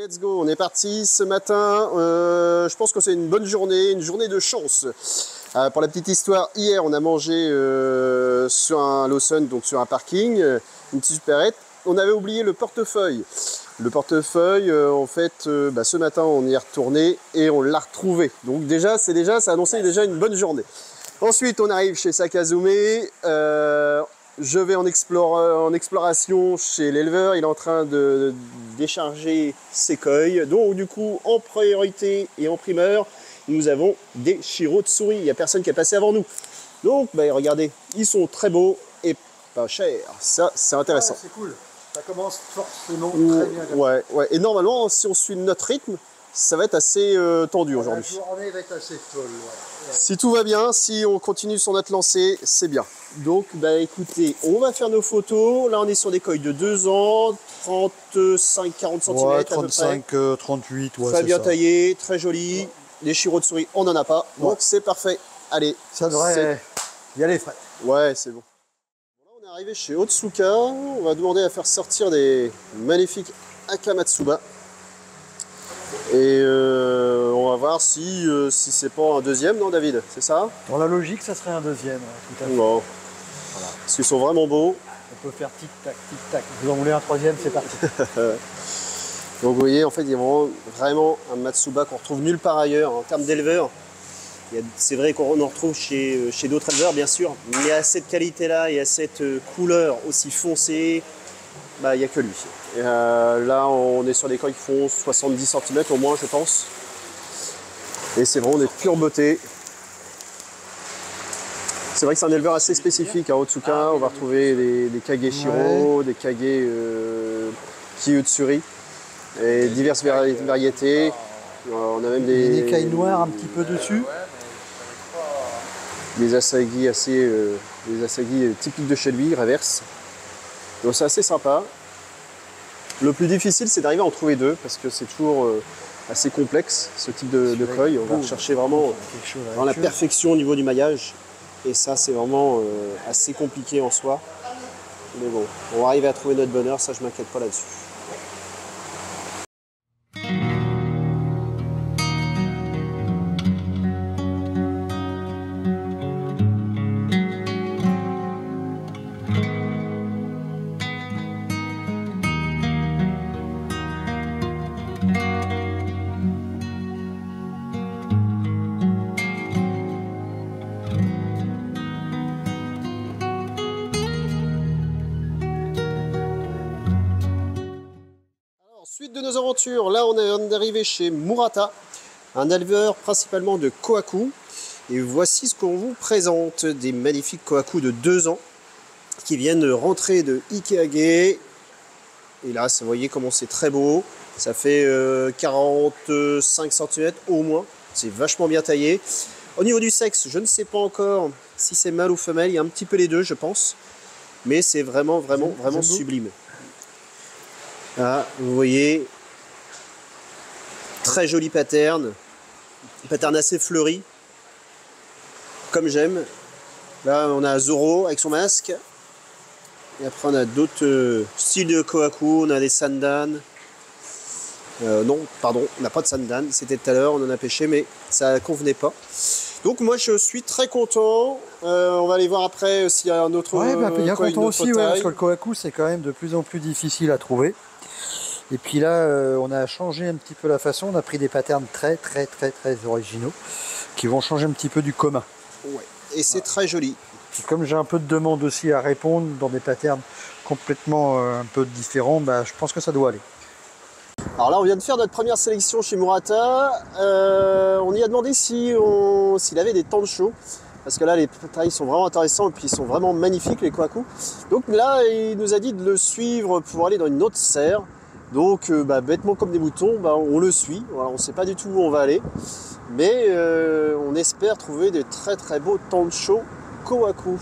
let's go, on est parti ce matin. Je pense que c'est une bonne journée, une journée de chance. Pour la petite histoire, hier on a mangé sur un Lawson, donc sur un parking, une petite supérette. On avait oublié le portefeuille. Le portefeuille, en fait, ce matin on y est retourné et on l'a retrouvé. Donc déjà, ça annonçait déjà une bonne journée. Ensuite, on arrive chez Sakazume. Je vais en exploration chez l'éleveur. Il est en train de décharger ses coils. Donc, du coup, en priorité et en primeur, nous avons des Shirotsuri. Il n'y a personne qui est passé avant nous. Donc, regardez, ils sont très beaux et pas chers. Ça, c'est intéressant. Ouais, c'est cool. Ça commence forcément très bien. Ouais. Et normalement, si on suit notre rythme, ça va être assez tendu aujourd'hui. La journée va être assez folle. Ouais. Si tout va bien, si on continue sur notre lancée, c'est bien. Donc, écoutez, on va faire nos photos. Là, on est sur des coils de 2 ans, 35-40 cm ouais, à 35, peu près. 38, ouais, très bien ça. taillé, très joli. Ouais. Les Shirotsuri, on n'en a pas. Donc, c'est parfait. Allez. Ça devrait y aller, Fred. Ouais, c'est bon. Là, on est arrivé chez Otsuka. On va demander à faire sortir des magnifiques Akamatsuba. Et on va voir si c'est pas un deuxième, non David? C'est ça? Dans la logique, ça serait un deuxième, tout à fait. Non. Voilà. Parce qu'ils sont vraiment beaux. On peut faire tic-tac, tic-tac. Vous en voulez un troisième, c'est parti. Donc vous voyez, en fait, il y a vraiment un Matsuba qu'on retrouve nulle part ailleurs. En termes d'éleveurs, c'est vrai qu'on en retrouve chez d'autres éleveurs, bien sûr. Mais à cette qualité-là et à cette couleur aussi foncée, il n'y a que lui. Et là, on est sur des coils qui font 70 cm au moins, je pense. Et c'est vraiment des pures beautés. C'est vrai que c'est un éleveur assez spécifique à Otsuka. On va retrouver des Kage Shiro, des Kage Kiyutsuri et diverses variétés. On a même des écailles noires un petit peu dessus. Des Asagi typiques de chez lui, reverse. Donc c'est assez sympa. Le plus difficile, c'est d'arriver à en trouver deux parce que c'est toujours assez complexe ce type de koi. On va chercher vraiment dans la perfection au niveau du maillage. Et ça, c'est vraiment assez compliqué en soi. Mais bon, on va arriver à trouver notre bonheur, ça je m'inquiète pas là-dessus. Suite de nos aventures, là on est arrivé chez Murata, un éleveur principalement de Kohaku. Et voici ce qu'on vous présente, des magnifiques Kohaku de 2 ans qui viennent rentrer de Ikeage. Et là, vous voyez comment c'est très beau, ça fait 45 cm au moins, c'est vachement bien taillé. Au niveau du sexe, je ne sais pas encore si c'est mâle ou femelle, il y a un petit peu les deux je pense, mais c'est vraiment sublime. Là, vous voyez, très joli pattern assez fleuri, comme j'aime. Là, on a Zoro avec son masque. Et après, on a d'autres styles de Kohaku, on a des Sandan. Non, pardon, on n'a pas de Sandan, c'était tout à l'heure, on en a pêché, mais ça ne convenait pas. Donc moi, je suis très content. On va aller voir après s'il y a un autre bien content aussi, parce que le Kohaku, c'est quand même de plus en plus difficile à trouver. Et puis là, on a changé un petit peu la façon, on a pris des patterns très originaux qui vont changer un petit peu du commun. Ouais. Et c'est très joli. Et comme j'ai un peu de demande aussi à répondre dans des patterns complètement un peu différents, je pense que ça doit aller. Alors là, on vient de faire notre première sélection chez Murata. On y a demandé s'il avait des tancho. Parce que là, les tailles sont vraiment intéressantes et puis ils sont vraiment magnifiques, les Kohaku. Donc là, il nous a dit de le suivre pour aller dans une autre serre. Donc, bêtement comme des moutons, on le suit. Voilà, on ne sait pas du tout où on va aller. Mais on espère trouver des très beaux tancho Kohaku.